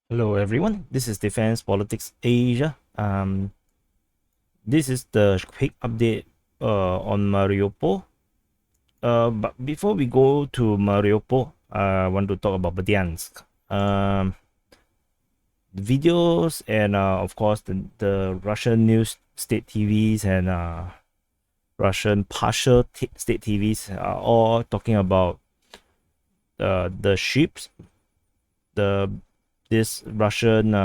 Hello everyone, this is Defense Politics Asia. This is the quick update on Mariupol. But before we go to Mariupol, I want to talk about Berdyansk. Videos and of course the Russian news state TVs and Russian partial state TVs are all talking about the ships, this Russian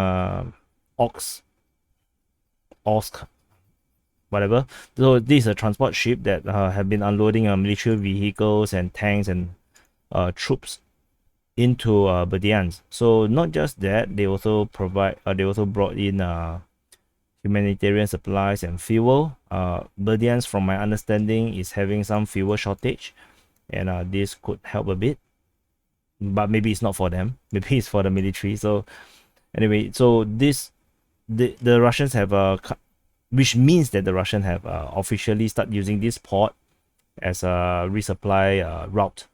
Osk, whatever. So this is a transport ship that have been unloading military vehicles and tanks and troops into Berdyansk. So not just that, they also brought in humanitarian supplies and fuel. Berdyansk, from my understanding, is having some fuel shortage, and this could help a bit. But maybe it's not for them. Maybe it's for the military. So anyway, so the Russians have which means that the Russians have officially started using this port as a resupply route,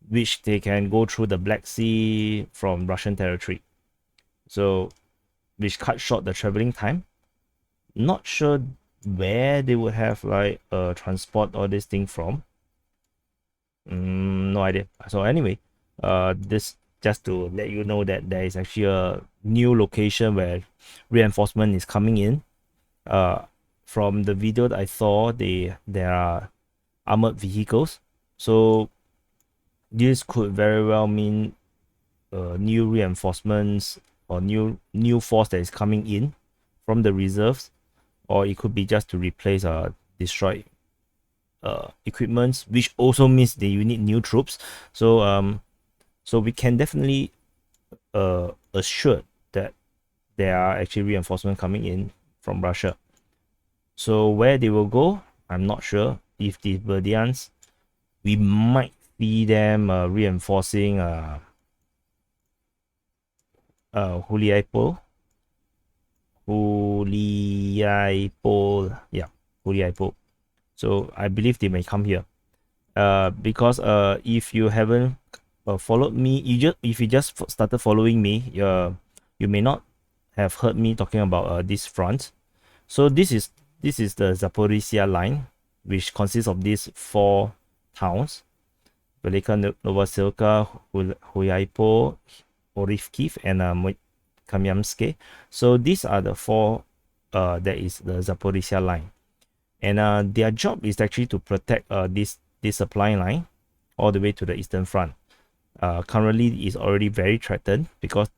which they can go through the Black Sea from Russian territory. So, which cut short the traveling time. Not sure where they would have like transport all this thing from. No idea. So anyway, this just to let you know that there is actually a new location where reinforcement is coming in. From the video that I saw, there are armored vehicles, so this could very well mean new reinforcements or new force that is coming in from the reserves, or it could be just to replace destroyed equipments, which also means that you need new troops. So we can definitely assure that there are actually reinforcements coming in from Russia. So where they will go, I'm not sure. If the Berdyansk, we might see them reinforcing Huliaipol. Yeah, Huliaipol. So I believe they may come here. Because if you haven't followed me, if you just started following me, you may not have heard me talking about this front. So this is the Zaporizhia line, which consists of these four towns: Velika Novoselka, Huliaipol, Orivkiv, and Kamyamske. So these are the four that is the Zaporizhia line, and their job is actually to protect this supply line all the way to the eastern front. Currently is already very threatened because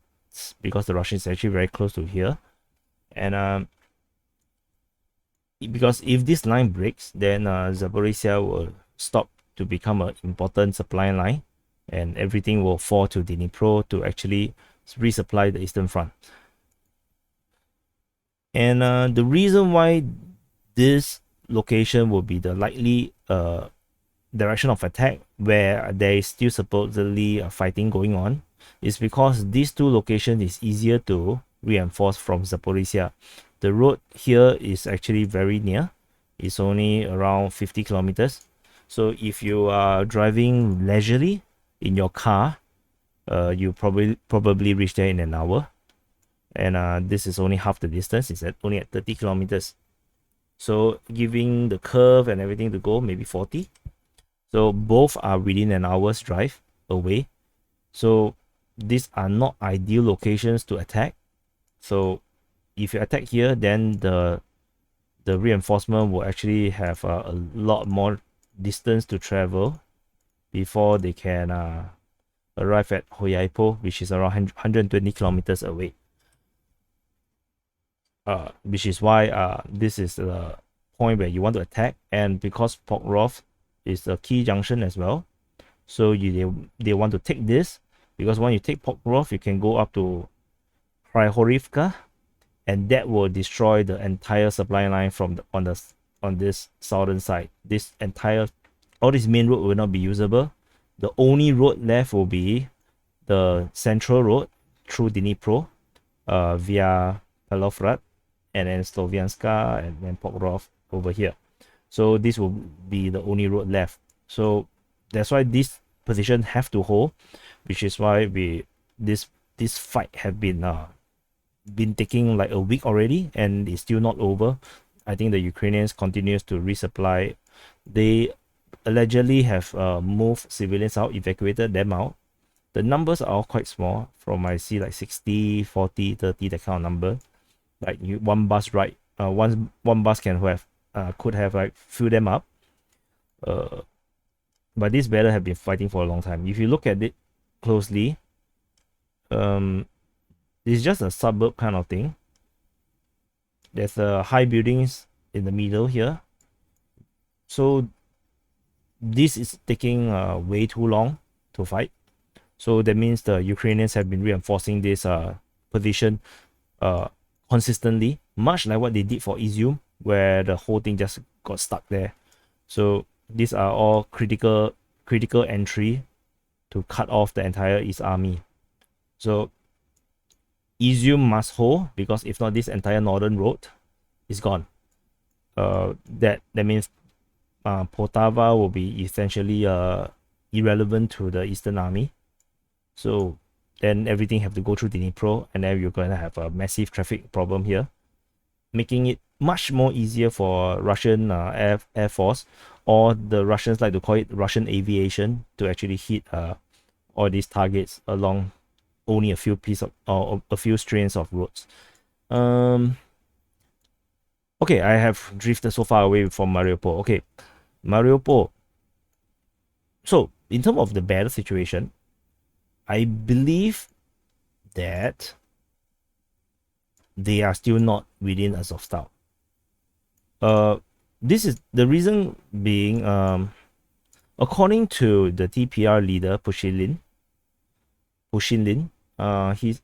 the Russians is actually very close to here, and because if this line breaks, then Zaporizhia will stop to become an important supply line, and everything will fall to Dnipro to actually resupply the eastern front. And the reason why this location will be the likely direction of attack where there is still supposedly fighting going on is because these two locations is easier to reinforce from Zaporizhia. The road here is actually very near. It's only around 50 kilometers. So if you are driving leisurely in your car, you probably reach there in an hour. And this is only half the distance. It's only at 30 kilometers. So giving the curve and everything to go, maybe 40. So both are within an hour's drive away. So these are not ideal locations to attack. So if you attack here, then the reinforcement will actually have a lot more distance to travel before they can arrive at Huliaipol, which is around 120 kilometers away. Which is why this is the point where you want to attack, and because Pokrov is a key junction as well, so they want to take this, because when you take Pokrov, you can go up to Kryhorivka, and that will destroy the entire supply line from on this southern side. All this main road will not be usable. The only road left will be the central road through Dnipro, via Pelovrad, and then Slovianska, and then Pokrov over here. So this will be the only road left. So that's why this position have to hold, which is why this this fight have been taking like a week already, and it's still not over. I think the Ukrainians continues to resupply. They allegedly have moved civilians out, evacuated them out. The numbers are all quite small. From I see like 60, 40, 30, that kind of number. Like one bus ride, one bus can have could have like fill them up. But this battle have been fighting for a long time. If you look at it closely, it's just a suburb kind of thing. There's high buildings in the middle here. So this is taking way too long to fight. So that means the Ukrainians have been reinforcing this position consistently, much like what they did for Izium, where the whole thing just got stuck there. So these are all critical entry to cut off the entire East Army. So Izium must hold, because if not, this entire northern road is gone. That means Poltava will be essentially irrelevant to the Eastern Army. So then everything have to go through Dnipro, and then you're going to have a massive traffic problem here, making it much more easier for Russian Air Force, or the Russians like to call it Russian aviation, to actually hit all these targets along only a few pieces or a few strands of roads. Okay, I have drifted so far away from Mariupol. Okay, Mariupol. So in terms of the battle situation, I believe that they are still not within Azovstal. This is the reason being, according to the DPR leader Pushinlin,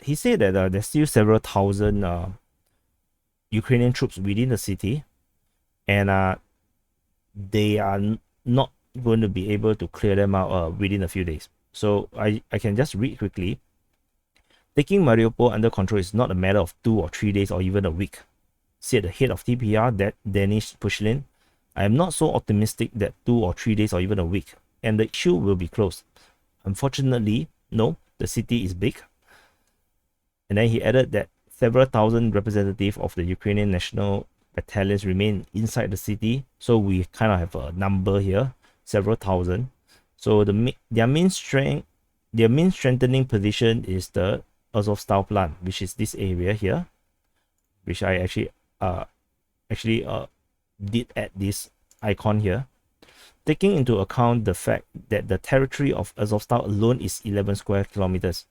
he said that there's still several thousand Ukrainian troops within the city, and they are not going to be able to clear them out within a few days. So I can just read quickly. Taking Mariupol under control is not a matter of 2 or 3 days or even a week, said the head of DPR, that Denis Pushlin. I am not so optimistic that 2 or 3 days or even a week, and the issue will be closed. Unfortunately, no, the city is big. And then he added that several thousand representatives of the Ukrainian national battalions remain inside the city. So we kind of have a number here, several thousand. So their main strengthening position is the Azovstal plant, which is this area here, which I actually did add this icon here. Taking into account the fact that the territory of Azovstal alone is 11 square kilometers,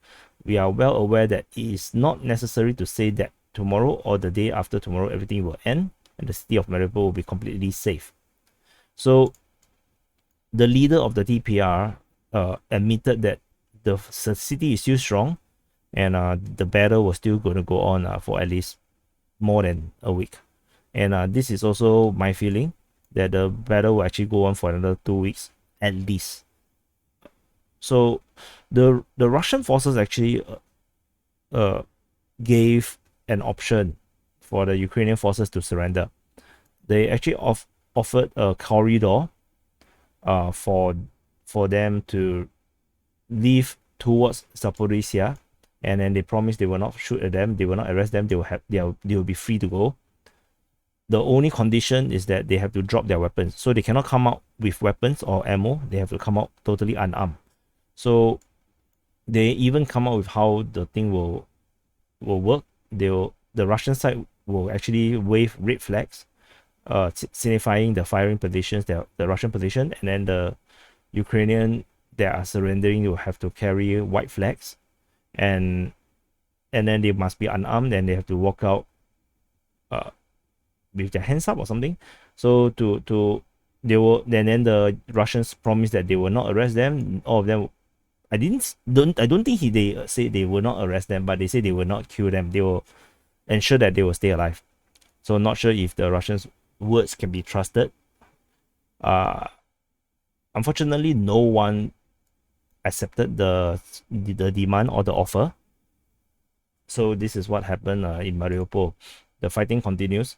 we are well aware that it is not necessary to say that tomorrow or the day after tomorrow everything will end and the city of Mariupol will be completely safe. So the leader of the DPR admitted that the city is still strong, and the battle was still going to go on for at least more than a week. And this is also my feeling, that the battle will actually go on for another 2 weeks at least. So the Russian forces actually gave an option for the Ukrainian forces to surrender. They actually offered a corridor for them to leave towards Zaporizhia, and then they promised they will not shoot at them, they will not arrest them, they will be free to go. The only condition is that they have to drop their weapons, so they cannot come out with weapons or ammo. They have to come out totally unarmed. So they even come out with how the thing will work. The Russian side will actually wave red flags, signifying the firing positions, the Russian position, and then the Ukrainian that are surrendering will have to carry white flags, and then they must be unarmed, and they have to walk out with their hands up or something. So they will then the Russians promised that they will not arrest them. All of them, I don't think they say they will not arrest them, but they say they will not kill them. They will ensure that they will stay alive. So not sure if the Russians' words can be trusted. Unfortunately, no one accepted the demand or the offer. So this is what happened in Mariupol. The fighting continues.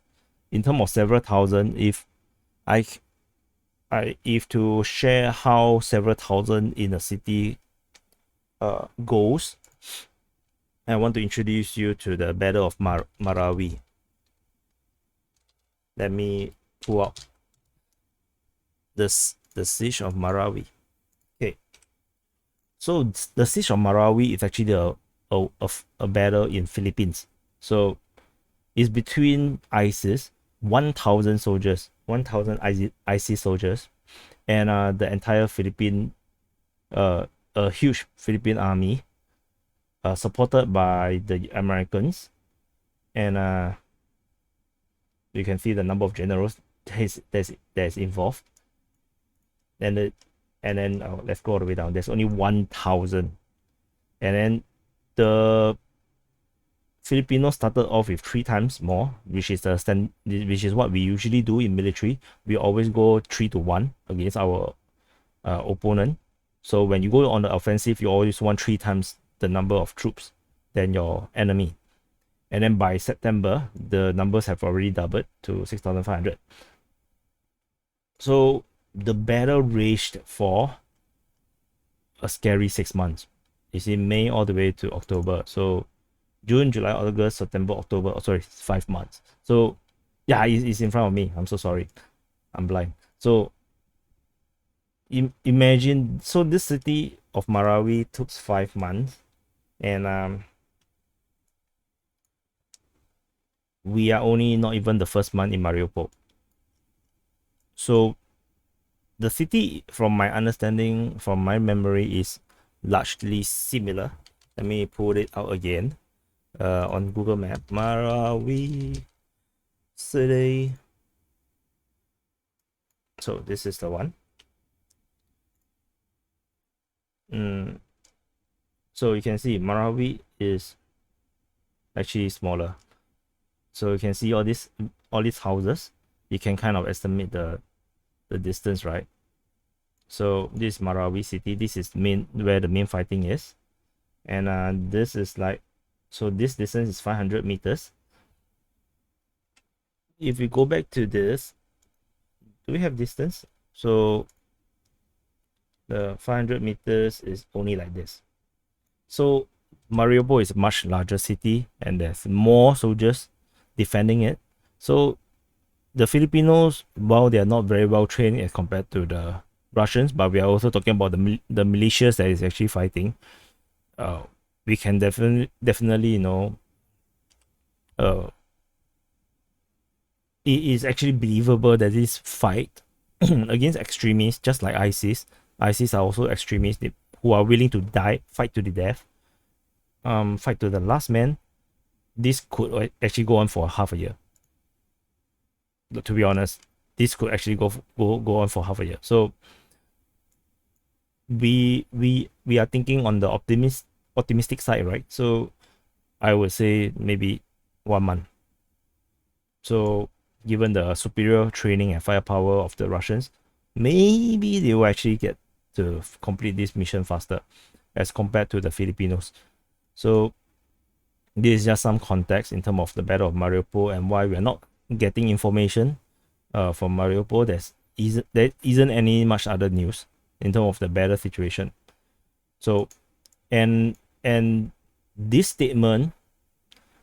In terms of several thousand, if to share how several thousand in a city goes, I want to introduce you to the Battle of Marawi. Let me pull out the Siege of Marawi. Okay, so the Siege of Marawi is actually a battle in Philippines. So it's between ISIS, 1,000 soldiers, 1,000 ISIS soldiers, and the entire Philippine, a huge Philippine army, supported by the Americans, and you can see the number of generals that's involved, and then let's go all the way down. There's only 1,000, and then the Filipinos started off with 3 times more, which is what we usually do in military. We always go 3-1 against our opponent. So when you go on the offensive, you always want 3 times the number of troops than your enemy. And then by September, the numbers have already doubled to 6,500. So the battle raged for a scary 6 months. It's in May all the way to October. So June, July, August, September, October. Oh, sorry, 5 months. So yeah, it's in front of me. I'm so sorry. I'm blind. So imagine, so this city of Marawi took 5 months, and we are only not even the first month in Mariupol. So the city, from my understanding, from my memory, is largely similar. Let me pull it out again on Google Map. Marawi city. So this is the one. So you can see Marawi is actually smaller. So you can see all these houses. You can kind of estimate the distance, right? So this is Marawi city. This is where the main fighting is, and this is like, so this distance is 500 meters. If we go back to this, do we have distance? So the 500 meters is only like this. So Mariupol is a much larger city, and there's more soldiers defending it. So the Filipinos, while they are not very well trained as compared to the Russians, but we are also talking about the militias that is actually fighting. We can definitely, you know, it is actually believable that this fight against extremists, just like ISIS are also extremists who are willing to fight to the death, fight to the last man. This could actually go on for half a year. To be honest, this could actually go on for half a year. So we are thinking on the optimistic side, right? So I would say maybe 1 month. So given the superior training and firepower of the Russians, maybe they will actually get to complete this mission faster as compared to the Filipinos. So this is just some context in terms of the Battle of Mariupol and why we're not getting information from Mariupol. There isn't any much other news in terms of the battle situation. So and this statement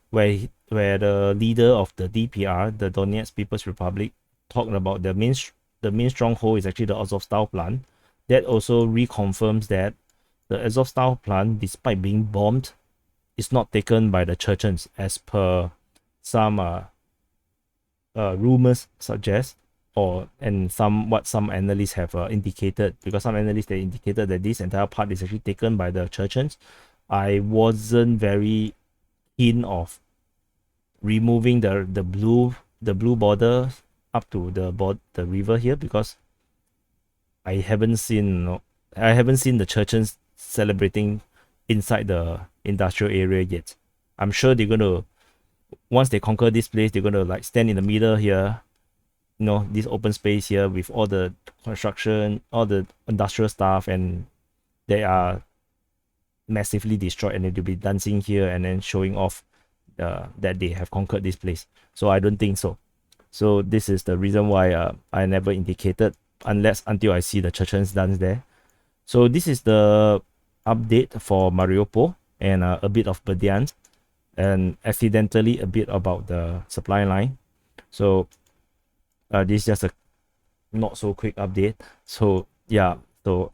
where the leader of the DPR, the Donetsk People's Republic, talking about the main stronghold is actually the Azovstal plant. That also reconfirms that the Azovstal plant, despite being bombed, is not taken by the Chechens, as per some rumors suggest, and what some analysts have indicated, because some analysts, they indicated that this entire part is actually taken by the Chechens. I wasn't very keen of removing the blue border up to the river here, because I haven't seen the Chechens celebrating inside the industrial area yet. I'm sure they're gonna, once they conquer this place, they're gonna like stand in the middle here, you know, this open space here with all the construction, all the industrial stuff, and they are massively destroyed, and they'll be dancing here and then showing off that they have conquered this place. So I don't think so. So this is the reason why I never indicated until I see the Chechens dance there. So this is the update for Mariupol. and a bit of Berdyansk, and accidentally a bit about the supply line. So this is just a not so quick update. So yeah, so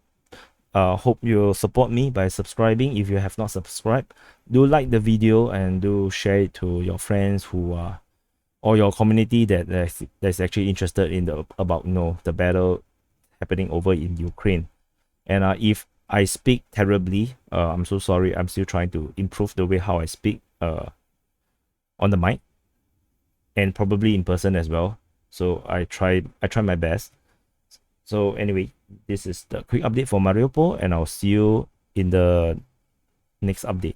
hope you'll support me by subscribing. If you have not subscribed, do like the video and do share it to your friends who are, or your community that's actually interested in the about the battle happening over in Ukraine. And if I speak terribly, I'm so sorry. I'm still trying to improve the way how I speak on the mic and probably in person as well. So I try my best. So anyway, this is the quick update for Mariupol, and I'll see you in the next update.